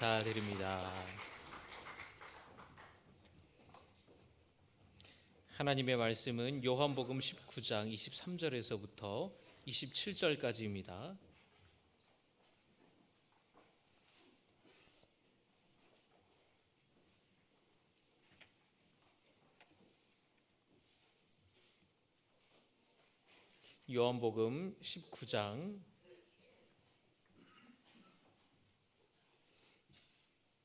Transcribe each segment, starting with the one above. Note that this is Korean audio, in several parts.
감사드립니다. 하나님의 말씀은 요한복음 19장 23절에서부터 27절까지입니다. 요한복음 19장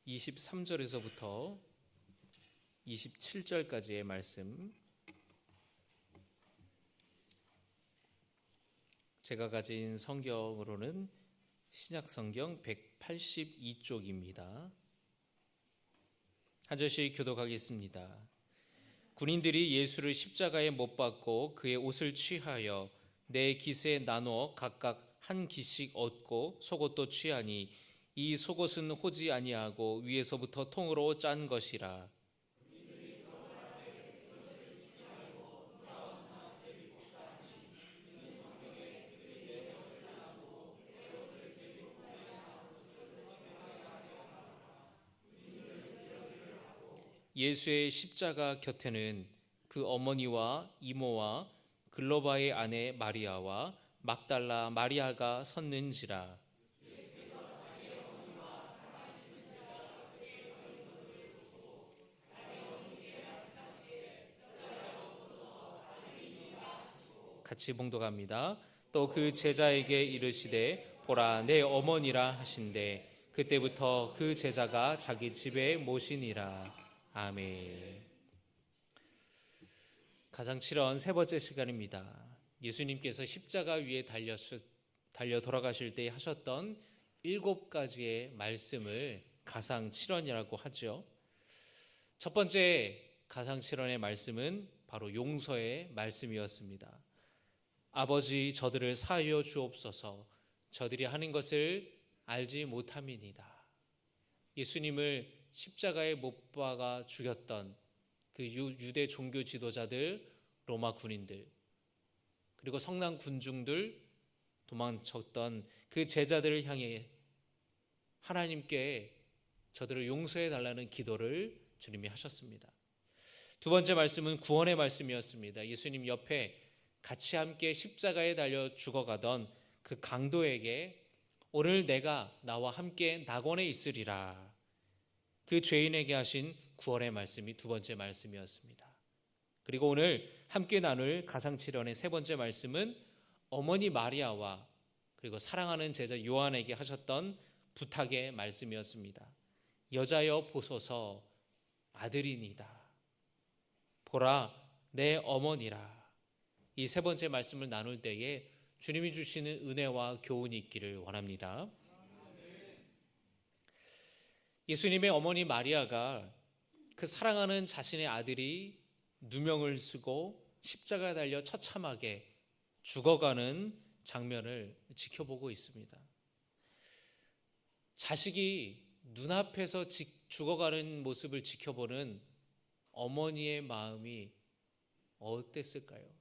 23절에서부터 27절까지의 말씀, 제가 가진 성경으로는 신약성경 182쪽입니다. 한 절씩 교독하겠습니다. 군인들이 예수를 십자가에 못 박고 그의 옷을 취하여 네 깃에 나누어 각각 한 깃씩 얻고 속옷도 취하니 이 속옷은 호지 아니하고 위에서부터 통으로 짠 것이라. 예수의 십자가 곁에는 그 어머니와 이모와 글로바의 아내 마리아와 막달라 마리아가 섰는지라. 같이 봉독합니다. 또 그 제자에게 이르시되 보라 내 어머니라 하신대 그때부터 그 제자가 자기 집에 모시니라. 아멘. 가상칠언 세 번째 시간입니다. 예수님께서 십자가 위에 달려 돌아가실 때 하셨던 7가지의 말씀을 가상칠언이라고 하죠. 첫 번째 가상칠언의 말씀은 바로 용서의 말씀이었습니다. 아버지 저들을 사하여 주옵소서 저들이 하는 것을 알지 못함이니이다. 예수님을 십자가에 못 박아 죽였던 그 유대 종교 지도자들, 로마 군인들, 그리고 성난 군중들, 도망쳤던 그 제자들을 향해 하나님께 저들을 용서해 달라는 기도를 주님이 하셨습니다. 두 번째 말씀은 구원의 말씀이었습니다. 예수님 옆에 같이 함께 십자가에 달려 죽어가던 그 강도에게 오늘 내가 나와 함께 낙원에 있으리라. 그 죄인에게 하신 구원의 말씀이 두 번째 말씀이었습니다. 그리고 오늘 함께 나눌 가상칠언의 세 번째 말씀은 어머니 마리아와 그리고 사랑하는 제자 요한에게 하셨던 부탁의 말씀이었습니다. 여자여 보소서 아들이니이다. 보라 내 어머니라. 이 세 번째 말씀을 나눌 때에 주님이 주시는 은혜와 교훈이 있기를 원합니다. 예수님의 어머니 마리아가 그 사랑하는 자신의 아들이 누명을 쓰고 십자가에 달려 처참하게 죽어가는 장면을 지켜보고 있습니다. 자식이 눈앞에서 죽어가는 모습을 지켜보는 어머니의 마음이 어땠을까요?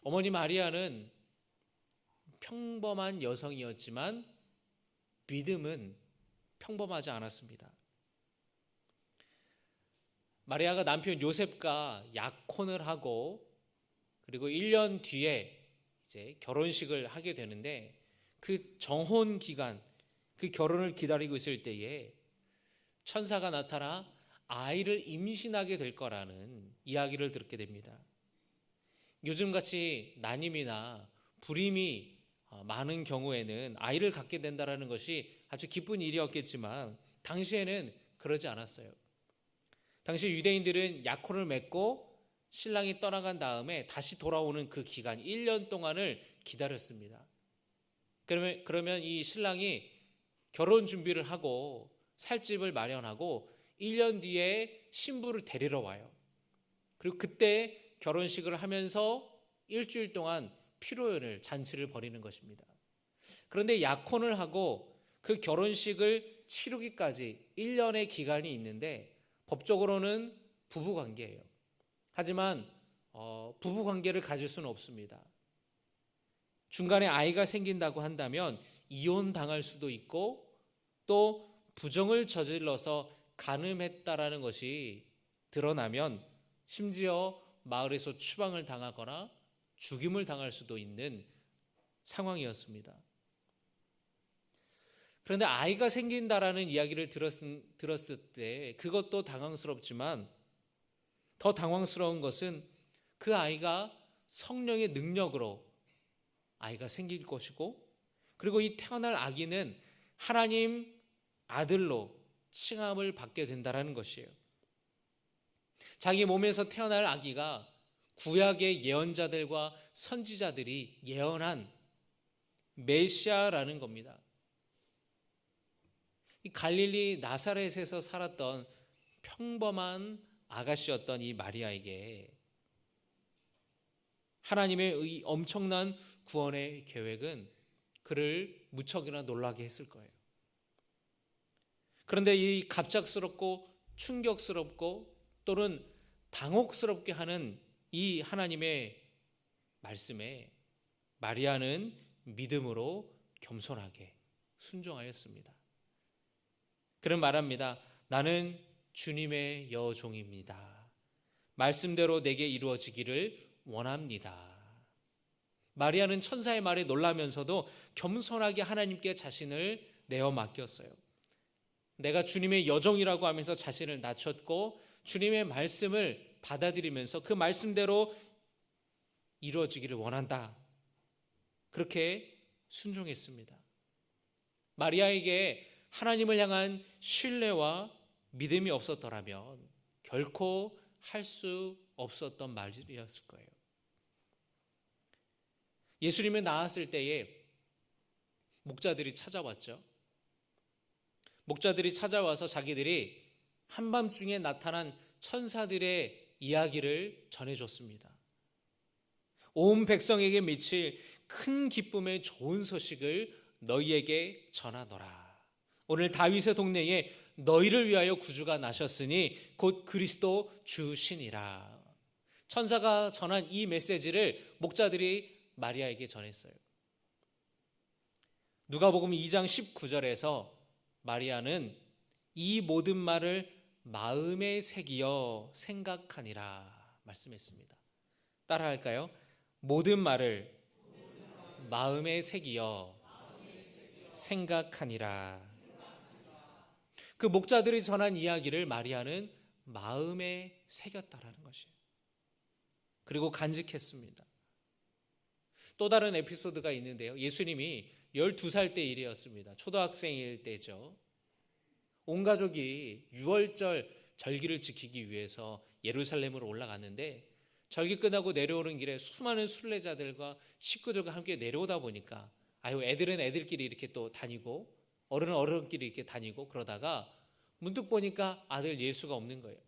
어머니 마리아는 평범한 여성이었지만 믿음은 평범하지 않았습니다. 마리아가 남편 요셉과 약혼을 하고 그리고 1년 뒤에 이제 결혼식을 하게 되는데 그 정혼 기간, 그 결혼을 기다리고 있을 때에 천사가 나타나 아이를 임신하게 될 거라는 이야기를 듣게 됩니다. 요즘같이 난임이나 불임이 많은 경우에는 아이를 갖게 된다는 것이 아주 기쁜 일이었겠지만 당시에는 그러지 않았어요. 당시 유대인들은 약혼을 맺고 신랑이 떠나간 다음에 다시 돌아오는 그 기간 1년 동안을 기다렸습니다. 그러면 이 신랑이 결혼 준비를 하고 살 집을 마련하고 1년 뒤에 신부를 데리러 와요. 그리고 그때 결혼식을 하면서 일주일 동안 피로연을 잔치를 벌이는 것입니다. 그런데 약혼을 하고 그 결혼식을 치르기까지 1년의 기간이 있는데 법적으로는 부부관계예요. 하지만 부부관계를 가질 수는 없습니다. 중간에 아이가 생긴다고 한다면 이혼당할 수도 있고 또 부정을 저질러서 간음했다라는 것이 드러나면 심지어 마을에서 추방을 당하거나 죽임을 당할 수도 있는 상황이었습니다. 그런데 아이가 생긴다라는 이야기를 들었을 때 그것도 당황스럽지만 더 당황스러운 것은 그 아이가 성령의 능력으로 아이가 생길 것이고 그리고 이 태어날 아기는 하나님 아들로 칭함을 받게 된다는 것이에요. 자기 몸에서 태어날 아기가 구약의 예언자들과 선지자들이 예언한 메시아라는 겁니다. 이 갈릴리 나사렛에서 살았던 평범한 아가씨였던 이 마리아에게 하나님의 이 엄청난 구원의 계획은 그를 무척이나 놀라게 했을 거예요. 그런데 이 갑작스럽고 충격스럽고 또는 당혹스럽게 하는 이 하나님의 말씀에 마리아는 믿음으로 겸손하게 순종하였습니다. 그런 말합니다. 나는 주님의 여종입니다. 말씀대로 내게 이루어지기를 원합니다. 마리아는 천사의 말에 놀라면서도 겸손하게 하나님께 자신을 내어 맡겼어요. 내가 주님의 여종이라고 하면서 자신을 낮췄고 주님의 말씀을 받아들이면서 그 말씀대로 이루어지기를 원한다. 그렇게 순종했습니다. 마리아에게 하나님을 향한 신뢰와 믿음이 없었더라면 결코 할 수 없었던 말이었을 거예요. 예수님이 나았을 때에 목자들이 찾아왔죠. 목자들이 찾아와서 자기들이 한밤중에 나타난 천사들의 이야기를 전해줬습니다. 온 백성에게 미칠 큰 기쁨의 좋은 소식을 너희에게 전하노라. 오늘 다윗의 동네에 너희를 위하여 구주가 나셨으니 곧 그리스도 주시니라. 천사가 전한 이 메시지를 목자들이 마리아에게 전했어요. 누가복음 2장 19절에서 마리아는 이 모든 말을 마음에 새기어 생각하니라 말씀했습니다. 따라할까요? 모든 말을 마음에 새기어 생각하니라. 그 목자들이 전한 이야기를 마리아는 마음에 새겼다라는 것이에요. 그리고 간직했습니다. 또 다른 에피소드가 있는데요. 예수님이 12살 때 일이었습니다. 초등학생일 때죠. 온 가족이 유월절 절기를 지키기 위해서 예루살렘으로 올라갔는데 절기 끝나고 내려오는 길에 수많은 순례자들과 식구들과 함께 내려오다 보니까 애들은 애들끼리 이렇게 또 다니고 어른은 어른끼리 이렇게 다니고 그러다가 문득 보니까 아들 예수가 없는 거예요.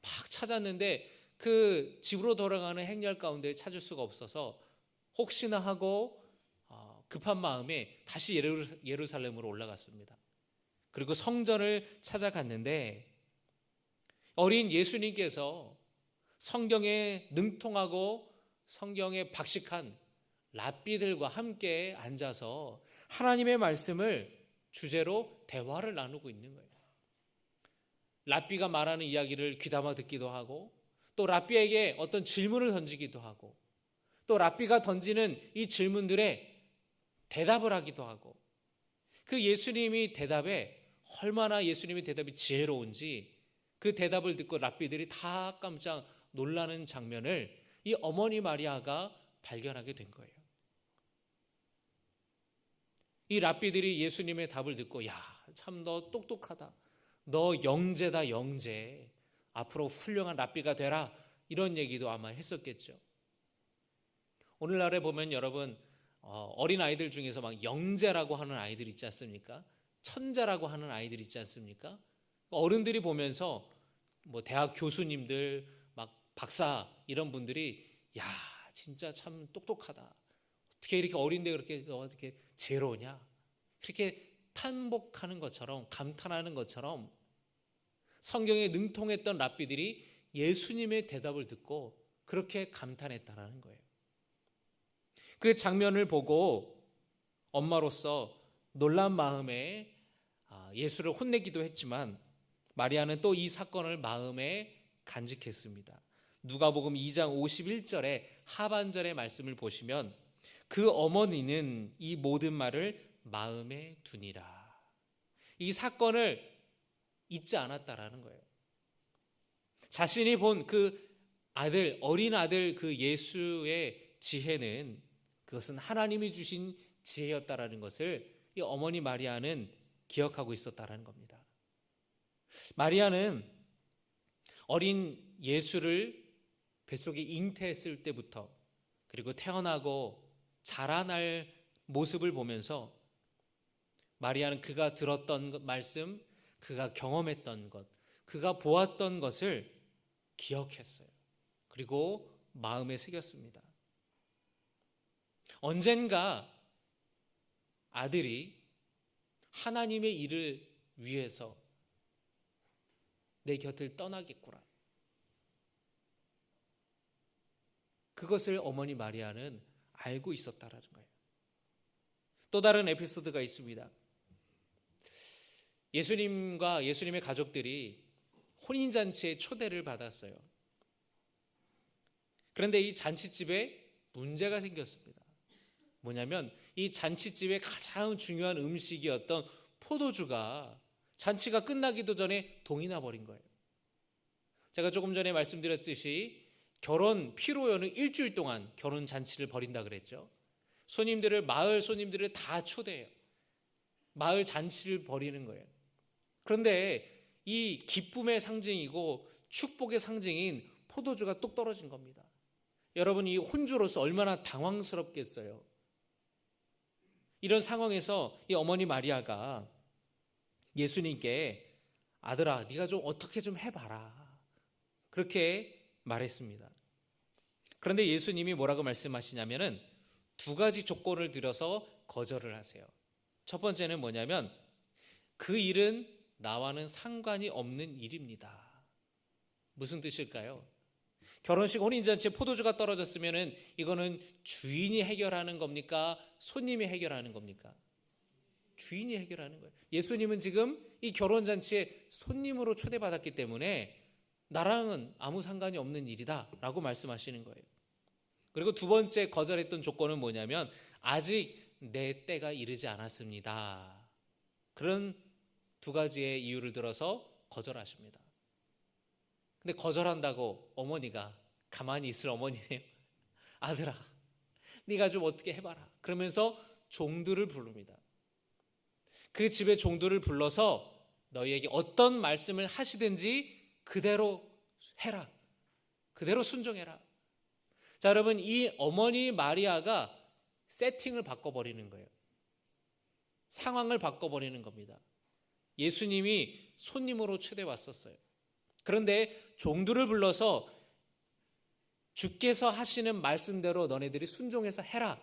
막 찾았는데 그 집으로 돌아가는 행렬 가운데 찾을 수가 없어서 혹시나 하고 급한 마음에 다시 예루살렘으로 올라갔습니다. 그리고 성전을 찾아갔는데 어린 예수님께서 성경에 능통하고 성경에 박식한 랍비들과 함께 앉아서 하나님의 말씀을 주제로 대화를 나누고 있는 거예요. 랍비가 말하는 이야기를 귀담아 듣기도 하고 또 랍비에게 어떤 질문을 던지기도 하고 또 랍비가 던지는 이 질문들에 대답을 하기도 하고 그 예수님이 대답에 얼마나 예수님의 대답이 지혜로운지 그 대답을 듣고 랍비들이 다 깜짝 놀라는 장면을 이 어머니 마리아가 발견하게 된 거예요. 이 랍비들이 예수님의 답을 듣고 야, 참 너 똑똑하다. 너 영재다 영재. 앞으로 훌륭한 랍비가 되라. 이런 얘기도 아마 했었겠죠. 오늘날에 보면 여러분 어린 아이들 중에서 막 영재라고 하는 아이들 있지 않습니까? 천재라고 하는 아이들 있지 않습니까? 어른들이 보면서 뭐 대학 교수님들 막 박사 이런 분들이 야 진짜 참 똑똑하다. 어떻게 이렇게 어린데 그렇게 어떻게 지혜로우냐? 그렇게 탄복하는 것처럼 감탄하는 것처럼 성경에 능통했던 랍비들이 예수님의 대답을 듣고 그렇게 감탄했다라는 거예요. 그 장면을 보고 엄마로서 놀란 마음에 예수를 혼내기도 했지만 마리아는 또 이 사건을 마음에 간직했습니다. 누가복음 2장 51절의 하반절의 말씀을 보시면 그 어머니는 이 모든 말을 마음에 두니라. 이 사건을 잊지 않았다라는 거예요. 자신이 본 그 아들, 어린 아들 그 예수의 지혜는 그것은 하나님이 주신 지혜였다라는 것을 이 어머니 마리아는 기억하고 있었다라는 겁니다. 마리아는 어린 예수를 뱃속에 잉태했을 때부터 그리고 태어나고 자라날 모습을 보면서 마리아는 그가 들었던 말씀, 그가 경험했던 것, 그가 보았던 것을 기억했어요. 그리고 마음에 새겼습니다. 언젠가 아들이 하나님의 일을 위해서 내 곁을 떠나겠구나. 그것을 어머니 마리아는 알고 있었다라는 거예요. 또 다른 에피소드가 있습니다. 예수님과 예수님의 가족들이 혼인잔치에 초대를 받았어요. 그런데 이 잔치집에 문제가 생겼습니다. 뭐냐면 이 잔치집의 가장 중요한 음식이었던 포도주가 잔치가 끝나기도 전에 동이 나버린 거예요. 제가 조금 전에 말씀드렸듯이 결혼 피로연은 일주일 동안 결혼 잔치를 벌인다 그랬죠. 마을 손님들을 다 초대해요. 마을 잔치를 벌이는 거예요. 그런데 이 기쁨의 상징이고 축복의 상징인 포도주가 뚝 떨어진 겁니다. 여러분, 이 혼주로서 얼마나 당황스럽겠어요. 이런 상황에서 이 어머니 마리아가 예수님께 아들아, 네가 좀 어떻게 좀 해봐라, 그렇게 말했습니다. 그런데 예수님이 뭐라고 말씀하시냐면은 두 가지 조건을 들여서 거절을 하세요. 첫 번째는 뭐냐면 그 일은 나와는 상관이 없는 일입니다. 무슨 뜻일까요? 결혼식 혼인잔치에 포도주가 떨어졌으면은 이거는 주인이 해결하는 겁니까? 손님이 해결하는 겁니까? 주인이 해결하는 거예요. 예수님은 지금 이 결혼잔치에 손님으로 초대받았기 때문에 나랑은 아무 상관이 없는 일이다 라고 말씀하시는 거예요. 그리고 두 번째 거절했던 조건은 뭐냐면 아직 내 때가 이르지 않았습니다. 그런 두 가지의 이유를 들어서 거절하십니다. 근데 거절한다고 어머니가 가만히 있을 어머니네요. 아들아, 네가 좀 어떻게 해봐라. 그러면서 종들을 부릅니다. 그 집의 종들을 불러서 너희에게 어떤 말씀을 하시든지 그대로 해라. 그대로 순종해라. 자, 여러분, 이 어머니 마리아가 세팅을 바꿔버리는 거예요. 상황을 바꿔버리는 겁니다. 예수님이 손님으로 초대 왔었어요. 그런데 종들을 불러서 주께서 하시는 말씀대로 너네들이 순종해서 해라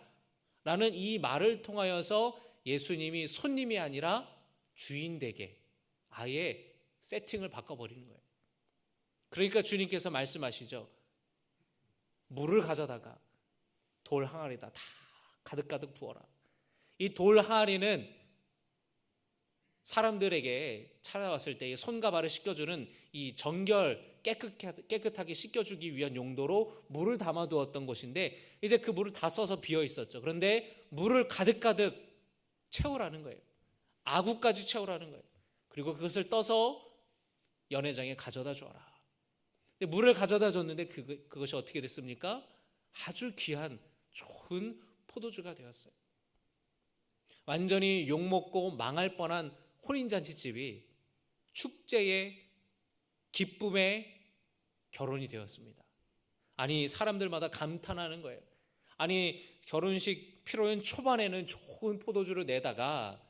라는 이 말을 통하여서 예수님이 손님이 아니라 주인 되게 아예 세팅을 바꿔버리는 거예요. 그러니까 주님께서 말씀하시죠. 물을 가져다가 돌 항아리에다 다 가득가득 부어라. 이 돌 항아리는 사람들에게 찾아왔을 때 손과 발을 씻겨주는 이 정결 깨끗하게 씻겨주기 위한 용도로 물을 담아두었던 곳인데 이제 그 물을 다 써서 비어 있었죠. 그런데 물을 가득가득 채우라는 거예요. 아구까지 채우라는 거예요. 그리고 그것을 떠서 연회장에 가져다 줘라. 근데 물을 가져다 줬는데 그것이 어떻게 됐습니까? 아주 귀한 좋은 포도주가 되었어요. 완전히 욕먹고 망할 뻔한 혼인잔치집이 축제의 기쁨의 결혼이 되었습니다. 아니, 사람들마다 감탄하는 거예요. 아니, 결혼식 피로연 초반에는 좋은 포도주를 내다가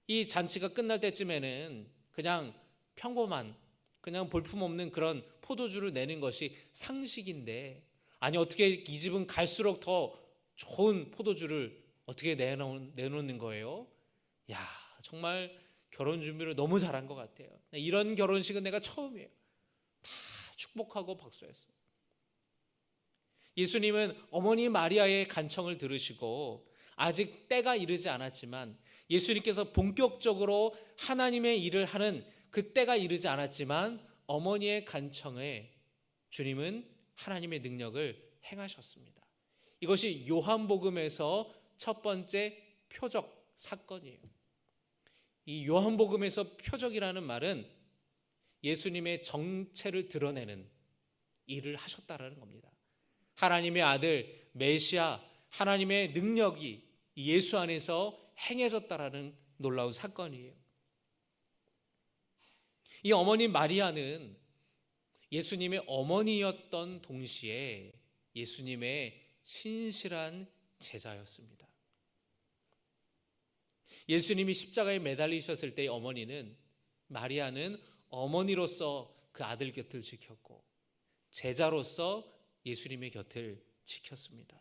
이 잔치가 끝날 때쯤에는 그냥 평범한, 그냥 볼품없는 그런 포도주를 내는 것이 상식인데, 아니 어떻게 이 집은 갈수록 더 좋은 포도주를 어떻게 내놓는 거예요? 야, 정말 결혼 준비를 너무 잘한 것 같아요. 이런 결혼식은 내가 처음이에요. 다 축복하고 박수했어요. 예수님은 어머니 마리아의 간청을 들으시고 아직 때가 이르지 않았지만, 예수님께서 본격적으로 하나님의 일을 하는 그 때가 이르지 않았지만 어머니의 간청에 주님은 하나님의 능력을 행하셨습니다. 이것이 요한복음에서 첫 번째 표적 사건이에요. 이 요한복음에서 표적이라는 말은 예수님의 정체를 드러내는 일을 하셨다라는 겁니다. 하나님의 아들 메시아, 하나님의 능력이 예수 안에서 행해졌다라는 놀라운 사건이에요. 이 어머니 마리아는 예수님의 어머니였던 동시에 예수님의 신실한 제자였습니다. 예수님이 십자가에 매달리셨을 때의 어머니는, 마리아는 어머니로서 그 아들 곁을 지켰고 제자로서 예수님의 곁을 지켰습니다.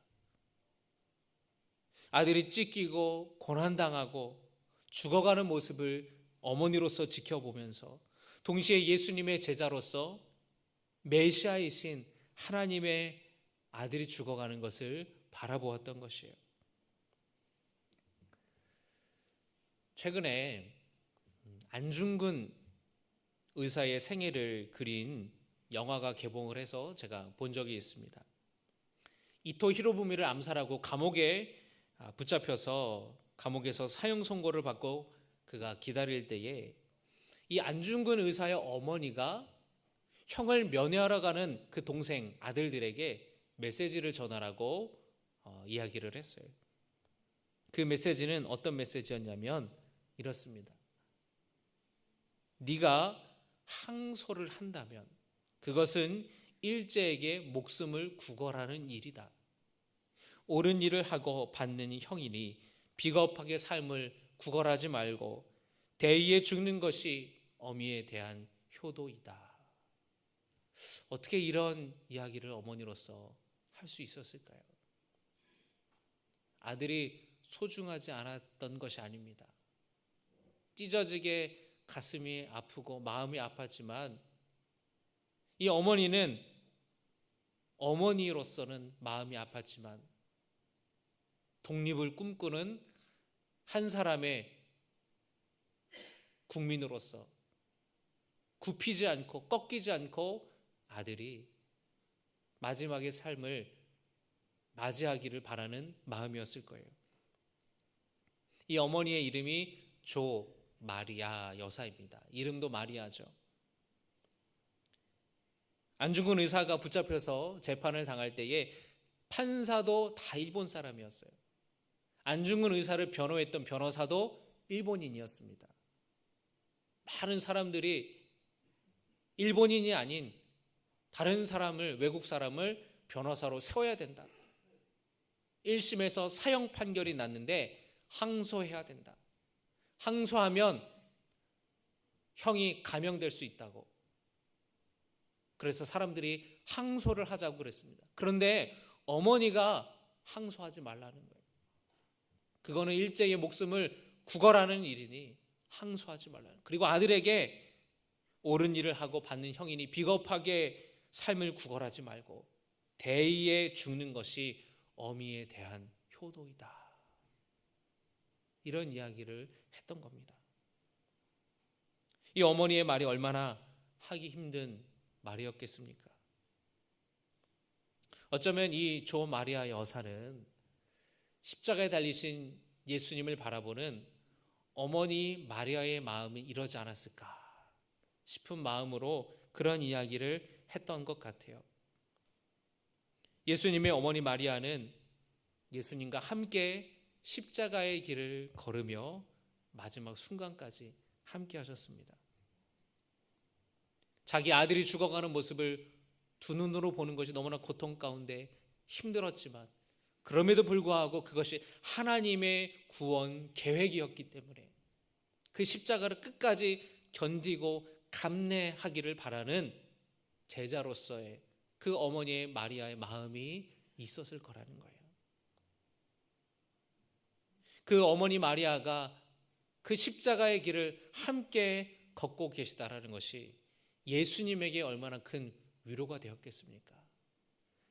아들이 찢기고 고난당하고 죽어가는 모습을 어머니로서 지켜보면서 동시에 예수님의 제자로서 메시아이신 하나님의 아들이 죽어가는 것을 바라보았던 것이에요. 최근에 안중근 의사의 생애를 그린 영화가 개봉을 해서 제가 본 적이 있습니다. 이토 히로부미를 암살하고 감옥에 붙잡혀서 감옥에서 사형 선고를 받고 그가 기다릴 때에 이 안중근 의사의 어머니가 형을 면회하러 가는 그 동생 아들들에게 메시지를 전하라고 이야기를 했어요. 그 메시지는 어떤 메시지였냐면 이렇습니다. 네가 항소를 한다면 그것은 일제에게 목숨을 구걸하는 일이다. 옳은 일을 하고 받는 형이니 비겁하게 삶을 구걸하지 말고 대의에 죽는 것이 어미에 대한 효도이다. 어떻게 이런 이야기를 어머니로서 할 수 있었을까요? 아들이 소중하지 않았던 것이 아닙니다. 찢어지게 가슴이 아프고 마음이 아팠지만 이 어머니는 어머니로서는 마음이 아팠지만 독립을 꿈꾸는 한 사람의 국민으로서 굽히지 않고 꺾이지 않고 아들이 마지막의 삶을 맞이하기를 바라는 마음이었을 거예요. 이 어머니의 이름이 조 마리아 여사입니다. 이름도 마리아죠. 안중근 의사가 붙잡혀서 재판을 당할 때에 판사도 다 일본 사람이었어요. 안중근 의사를 변호했던 변호사도 일본인이었습니다. 많은 사람들이 일본인이 아닌 다른 사람을, 외국 사람을 변호사로 세워야 된다. 1심에서 사형 판결이 났는데 항소해야 된다. 항소하면 형이 감형될 수 있다고. 그래서 사람들이 항소를 하자고 그랬습니다. 그런데 어머니가 항소하지 말라는 거예요. 그거는 일제의 목숨을 구걸하는 일이니 항소하지 말라는 거예요. 그리고 아들에게 옳은 일을 하고 받는 형이니 비겁하게 삶을 구걸하지 말고 대의에 죽는 것이 어미에 대한 효도이다. 이런 이야기를 했던 겁니다. 이 어머니의 말이 얼마나 하기 힘든 말이었겠습니까? 어쩌면 이 조 마리아 여사는 십자가에 달리신 예수님을 바라보는 어머니 마리아의 마음이 이러지 않았을까 싶은 마음으로 그런 이야기를 했던 것 같아요. 예수님의 어머니 마리아는 예수님과 함께 십자가의 길을 걸으며 마지막 순간까지 함께 하셨습니다. 자기 아들이 죽어가는 모습을 두 눈으로 보는 것이 너무나 고통 가운데 힘들었지만 그럼에도 불구하고 그것이 하나님의 구원 계획이었기 때문에 그 십자가를 끝까지 견디고 감내하기를 바라는 제자로서의 그 어머니의 마리아의 마음이 있었을 거라는 거예요. 그 어머니 마리아가 그 십자가의 길을 함께 걷고 계시다라는 것이 예수님에게 얼마나 큰 위로가 되었겠습니까?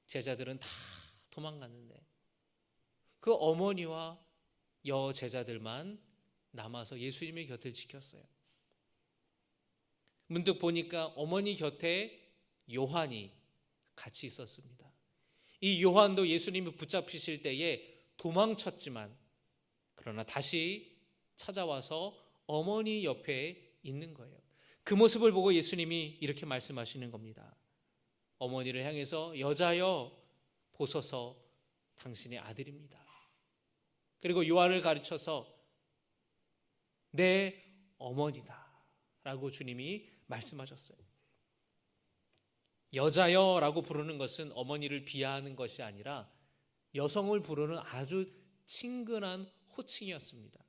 제자들은 다 도망갔는데 그 어머니와 여제자들만 남아서 예수님의 곁을 지켰어요. 문득 보니까 어머니 곁에 요한이 같이 있었습니다. 이 요한도 예수님이 붙잡히실 때에 도망쳤지만 그러나 다시 찾아와서 어머니 옆에 있는 거예요. 그 모습을 보고 예수님이 이렇게 말씀하시는 겁니다. 어머니를 향해서 여자여 보소서 당신의 아들입니다. 그리고 요한을 가르쳐서 내 어머니다 라고 주님이 말씀하셨어요. 여자여라고 부르는 것은 어머니를 비하하는 것이 아니라 여성을 부르는 아주 친근한 호칭이었습니다.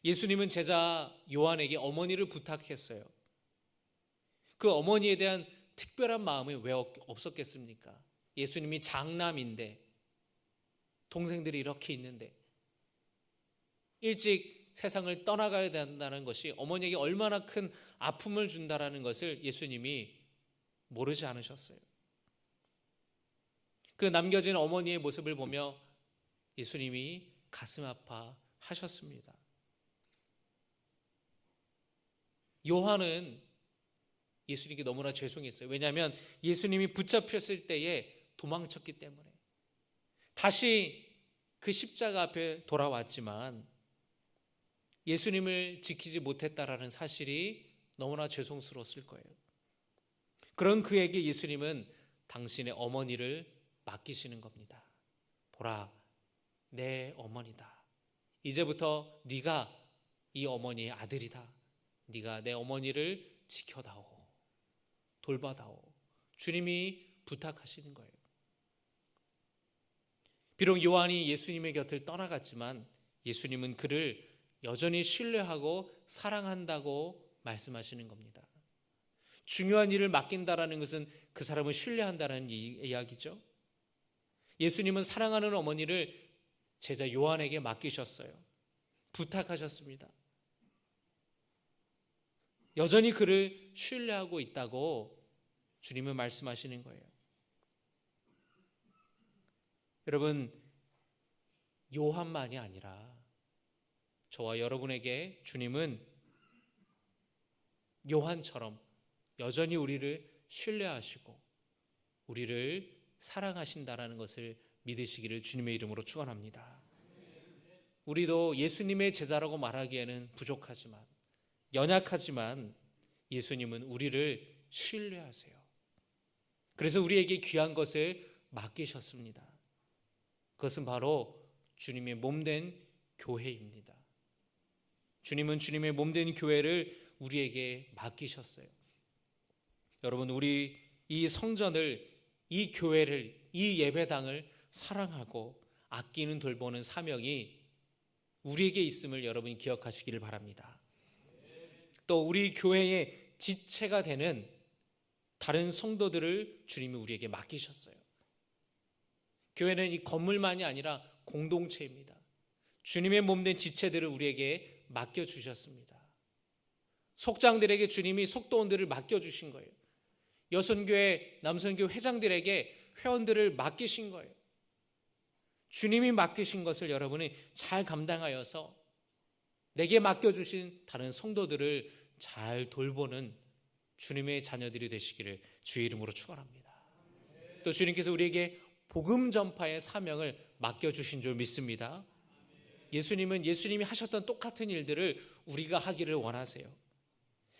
예수님은 제자 요한에게 어머니를 부탁했어요. 그 어머니에 대한 특별한 마음이 왜 없었겠습니까? 예수님이 장남인데 동생들이 이렇게 있는데 일찍 세상을 떠나가야 된다는 것이 어머니에게 얼마나 큰 아픔을 준다라는 것을 예수님이 모르지 않으셨어요. 그 남겨진 어머니의 모습을 보며 예수님이 가슴 아파하셨습니다. 요한은 예수님께 너무나 죄송했어요. 왜냐하면 예수님이 붙잡혔을 때에 도망쳤기 때문에. 다시 그 십자가 앞에 돌아왔지만 예수님을 지키지 못했다라는 사실이 너무나 죄송스러웠을 거예요. 그런 그에게 예수님은 당신의 어머니를 맡기시는 겁니다. 보라, 내 어머니다. 이제부터 네가 이 어머니의 아들이다. 네가 내 어머니를 지켜다오. 돌봐다오. 주님이 부탁하시는 거예요. 비록 요한이 예수님의 곁을 떠나갔지만 예수님은 그를 여전히 신뢰하고 사랑한다고 말씀하시는 겁니다. 중요한 일을 맡긴다라는 것은 그 사람을 신뢰한다는 이야기죠. 예수님은 사랑하는 어머니를 제자 요한에게 맡기셨어요. 부탁하셨습니다. 여전히 그를 신뢰하고 있다고 주님은 말씀하시는 거예요. 여러분, 요한만이 아니라 저와 여러분에게 주님은 요한처럼 여전히 우리를 신뢰하시고 우리를 사랑하신다라는 것을 믿으시기를 주님의 이름으로 축원합니다. 우리도 예수님의 제자라고 말하기에는 부족하지만 연약하지만 예수님은 우리를 신뢰하세요. 그래서 우리에게 귀한 것을 맡기셨습니다. 그것은 바로 주님의 몸된 교회입니다. 주님은 주님의 몸된 교회를 우리에게 맡기셨어요. 여러분, 우리 이 성전을, 이 교회를, 이 예배당을 사랑하고 아끼는 돌보는 사명이 우리에게 있음을 여러분이 기억하시기를 바랍니다. 또 우리 교회의 지체가 되는 다른 성도들을 주님이 우리에게 맡기셨어요. 교회는 이 건물만이 아니라 공동체입니다. 주님의 몸된 지체들을 우리에게 맡겨주셨습니다. 속장들에게 주님이 속도원들을 맡겨주신 거예요. 여선교회, 남선교회 회장들에게 회원들을 맡기신 거예요. 주님이 맡기신 것을 여러분이 잘 감당하여서 내게 맡겨주신 다른 성도들을 잘 돌보는 주님의 자녀들이 되시기를 주의 이름으로 축원합니다. 또 주님께서 우리에게 복음 전파의 사명을 맡겨주신 줄 믿습니다. 예수님은 예수님이 하셨던 똑같은 일들을 우리가 하기를 원하세요.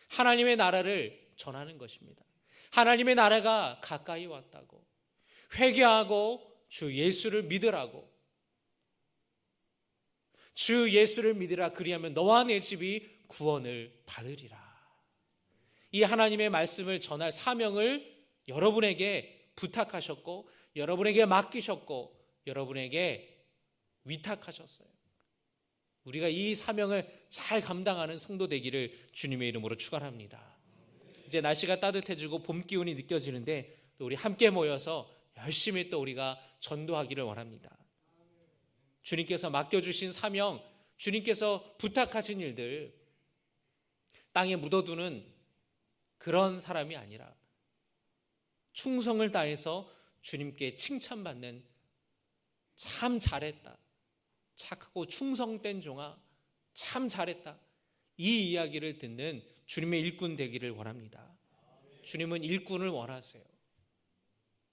하나님의 나라를 전하는 것입니다. 하나님의 나라가 가까이 왔다고, 회개하고 주 예수를 믿으라고, 주 예수를 믿으라, 그리하면 너와 내 집이 구원을 받으리라. 이 하나님의 말씀을 전할 사명을 여러분에게 부탁하셨고, 여러분에게 맡기셨고, 여러분에게 위탁하셨어요. 우리가 이 사명을 잘 감당하는 성도 되기를 주님의 이름으로 축원합니다. 이제 날씨가 따뜻해지고 봄 기운이 느껴지는데 또 우리 함께 모여서 열심히 또 우리가 전도하기를 원합니다. 주님께서 맡겨주신 사명, 주님께서 부탁하신 일들 땅에 묻어두는 그런 사람이 아니라 충성을 다해서 주님께 칭찬받는, 참 잘했다, 착하고 충성된 종아, 참 잘했다. 이 이야기를 듣는 주님의 일꾼 되기를 원합니다. 주님은 일꾼을 원하세요.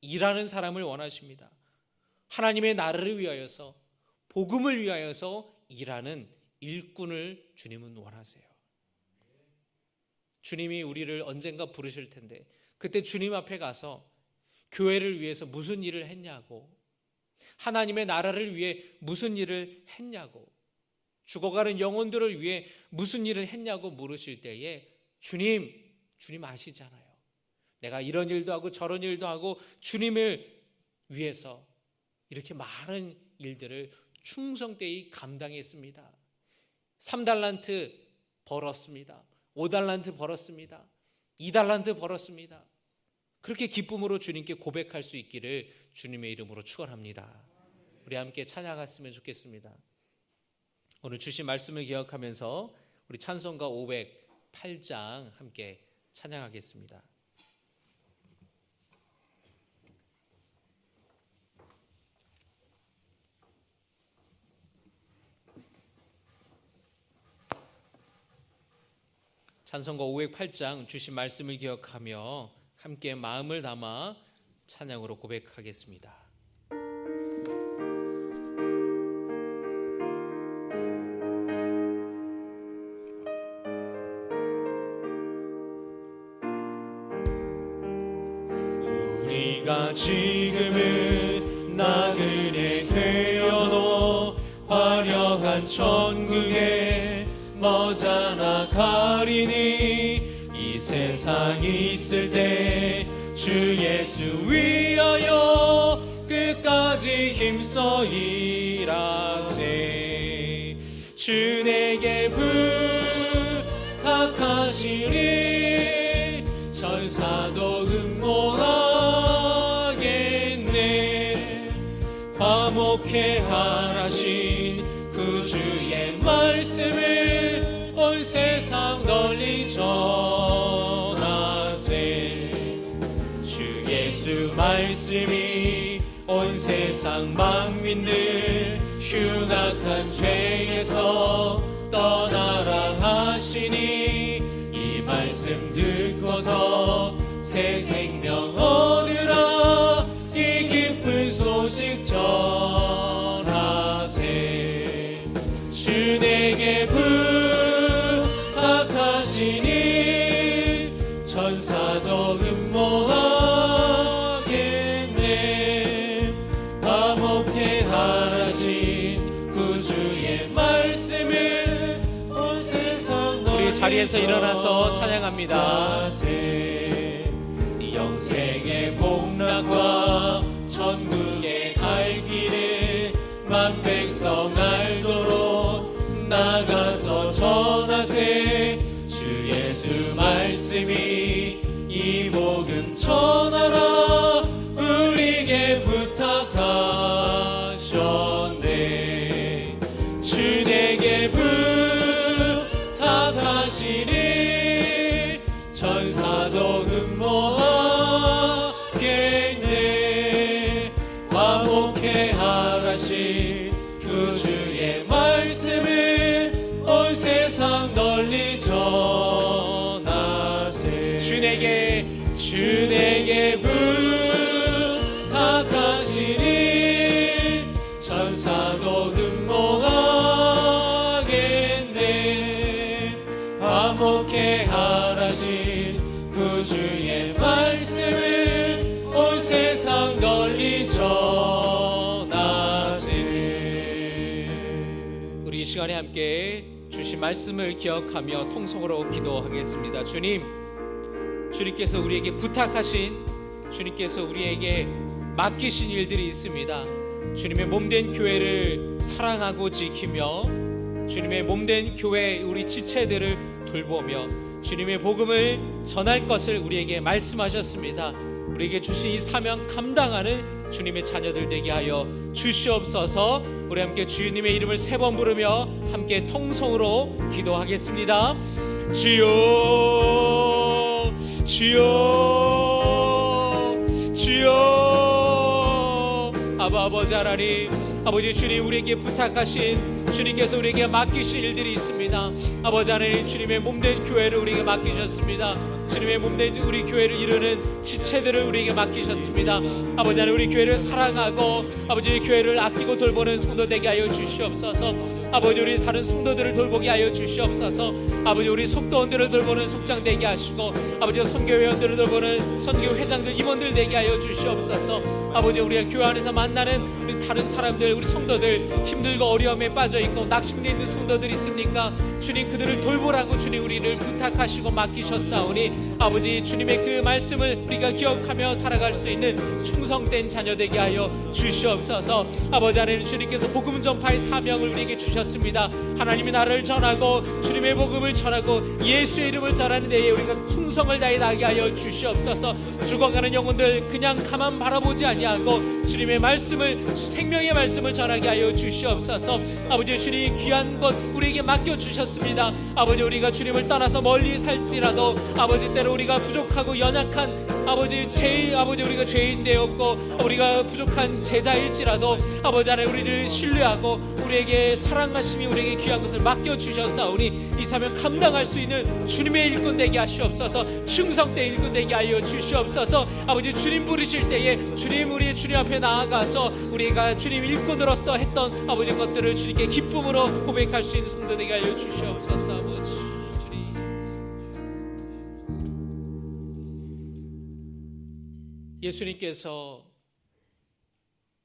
일하는 사람을 원하십니다. 하나님의 나라를 위하여서, 복음을 위하여서 일하는 일꾼을 주님은 원하세요. 주님이 우리를 언젠가 부르실 텐데 그때 주님 앞에 가서 교회를 위해서 무슨 일을 했냐고, 하나님의 나라를 위해 무슨 일을 했냐고, 죽어가는 영혼들을 위해 무슨 일을 했냐고 물으실 때에 주님 아시잖아요. 내가 이런 일도 하고 저런 일도 하고 주님을 위해서 이렇게 많은 일들을 충성되이 감당했습니다. 3달란트 벌었습니다. 5달란트 벌었습니다. 2달란트 벌었습니다. 그렇게 기쁨으로 주님께 고백할 수 있기를 주님의 이름으로 축원합니다. 우리 함께 찬양했으면 좋겠습니다. 오늘 주신 말씀을 기억하면서 우리 찬송가 508장 함께 찬양하겠습니다. 찬송가 508장 주신 말씀을 기억하며 함께 마음을 담아 찬양으로 고백하겠습니다. 우리가 지금은 나그네 되어도 화려한 천국에 머자나 가리니 이 세상이 있을 때 주 예수 위하여 끝까지 힘써 일하세. 주 내게 부탁하시니 천사도 음모하겠네. 화목해 하나신 그 주의 말씀을 온 세상 널리 전하세. 주 예수 말씀이 온 세상 만민들 흉악한 죄에서 떠나라 하시니 이 말씀 듣고서 새 생명 얻으라. 이 기쁜 소식 전하세. 주 내게 부탁하시니 천사도 음모하겠네. 화목해 하신 그 주의 말씀을 온 세상 우리 자리에서 일어나서 찬양합니다. 영생의 복락과 천국의 갈 길을 만 백성 알도록 나가서 전하세. 주 예수 말씀이 이 복음 전하라. 우리에게 부탁하셨네. 주 내게 부탁하시니 천사도 음모하겠네. 화목해 하라신 그 주의 말씀을 온 세상 널리 전하세. 주 내게 부탁하시니 천사도 음모하겠네. 화목해 하라신 그 주의 말씀을 온 세상 널리 전하세. 우리 이 시간에 함께 주신 말씀을 기억하며 통성으로 기도하겠습니다. 주님께서 우리에게 부탁하신, 주님께서 우리에게 맡기신 일들이 있습니다. 주님의 몸된 교회를 사랑하고 지키며 주님의 몸된 교회 우리 지체들을 돌보며 주님의 복음을 전할 것을 우리에게 말씀하셨습니다. 우리에게 주신 이 사명 감당하는 주님의 자녀들 되게 하여 주시옵소서. 우리 함께 주님의 이름을 3번 부르며 함께 통성으로 기도하겠습니다. 주여 주여 주여. 아버지 하나님, 아버지 주님, 우리에게 부탁하신, 주님께서 우리에게 맡기신 일들이 있습니다. 아버지 하나님, 주님의 몸된 교회를 우리에게 맡기셨습니다. 주님의 몸된 우리 교회를 이루는 지체들을 우리에게 맡기셨습니다. 아버지 하나님, 우리 교회를 사랑하고 아버지 교회를 아끼고 돌보는 성도 되게 하여 주시옵소서. 아버지, 우리 다른 성도들을 돌보게 하여 주시옵소서. 아버지, 우리 속도원들을 돌보는 속장 되게 하시고 아버지 선교회원들을 돌보는 선교회장들, 임원들 되게 하여 주시옵소서. 아버지, 우리가 교회 안에서 만나는 우리 다른 사람들, 우리 성도들, 힘들고 어려움에 빠져있고 낙심되어 있는 성도들 있습니까? 주님, 그들을 돌보라고 주님 우리를 부탁하시고 맡기셨사오니 아버지, 주님의 그 말씀을 우리가 기억하며 살아갈 수 있는 충성된 자녀 되게 하여 주시옵소서. 아버지 하나님, 주님께서 복음 전파의 사명을 우리에게 주셨습니다. 하나님의 나라를 전하고 주님의 복음을 전하고 예수의 이름을 전하는 데에 우리가 충성을 다해 나가게 하여 주시옵소서. 죽어가는 영혼들 그냥 가만 바라보지 아니하고 주님의 말씀을, 생명의 말씀을 전하게 하여 주시옵소서. 아버지, 주님 귀한 것 우리에게 맡겨주셨습니다. 아버지, 우리가 주님을 떠나서 멀리 살지라도 아버지, 때로 우리가 부족하고 연약한 아버지 우리가 죄인 되었고 우리가 부족한 제자일지라도 아버지 하나님, 우리를 신뢰하고 우리에게 사랑하심이 우리에게 귀한 것을 맡겨주셨사오니 이 사명 감당할 수 있는 주님의 일꾼 되게 하시옵소서. 충성된 일꾼 되게 하여 주시옵소서. 아버지, 주님 부르실 때에 우리의 주님 앞에 나아가서 우리가 주님 일꾼으로서 했던 아버지 것들을 주님께 기쁨으로 고백할 수 있는 성도 되게 하여 주시옵소서. 아버지 주님, 예수님께서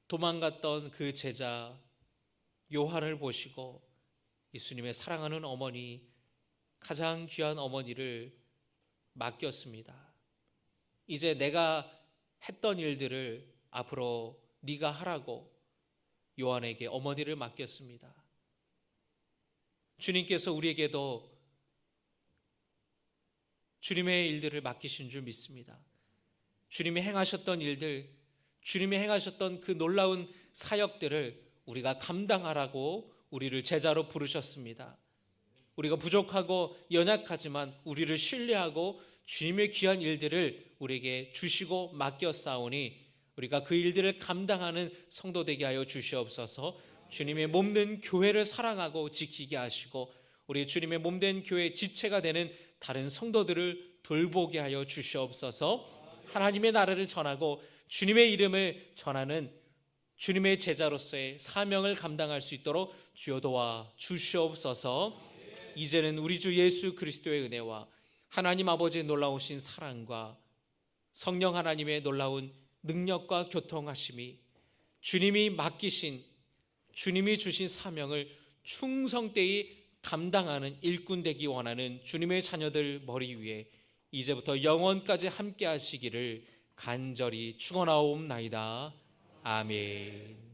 도망갔던 그 제자 요한을 보시고 예수님의 사랑하는 어머니, 가장 귀한 어머니를 맡겼습니다. 이제 내가 했던 일들을 앞으로 네가 하라고 요한에게 어머니를 맡겼습니다. 주님께서 우리에게도 주님의 일들을 맡기신 줄 믿습니다. 주님이 행하셨던 일들, 주님이 행하셨던 그 놀라운 사역들을 우리가 감당하라고 우리를 제자로 부르셨습니다. 우리가 부족하고 연약하지만 우리를 신뢰하고 주님의 귀한 일들을 우리에게 주시고 맡겼사오니 우리가 그 일들을 감당하는 성도 되게 하여 주시옵소서. 주님의 몸된 교회를 사랑하고 지키게 하시고 우리 주님의 몸된 교회 지체가 되는 다른 성도들을 돌보게 하여 주시옵소서. 하나님의 나라를 전하고 주님의 이름을 전하는 주님의 제자로서의 사명을 감당할 수 있도록 주여 도와 주시옵소서. 이제는 우리 주 예수 그리스도의 은혜와 하나님 아버지의 놀라우신 사랑과 성령 하나님의 놀라운 능력과 교통하심이 주님이 맡기신, 주님이 주신 사명을 충성되이 감당하는 일꾼 되기 원하는 주님의 자녀들 머리 위에 이제부터 영원까지 함께 하시기를 간절히 축원하옵나이다. 아멘.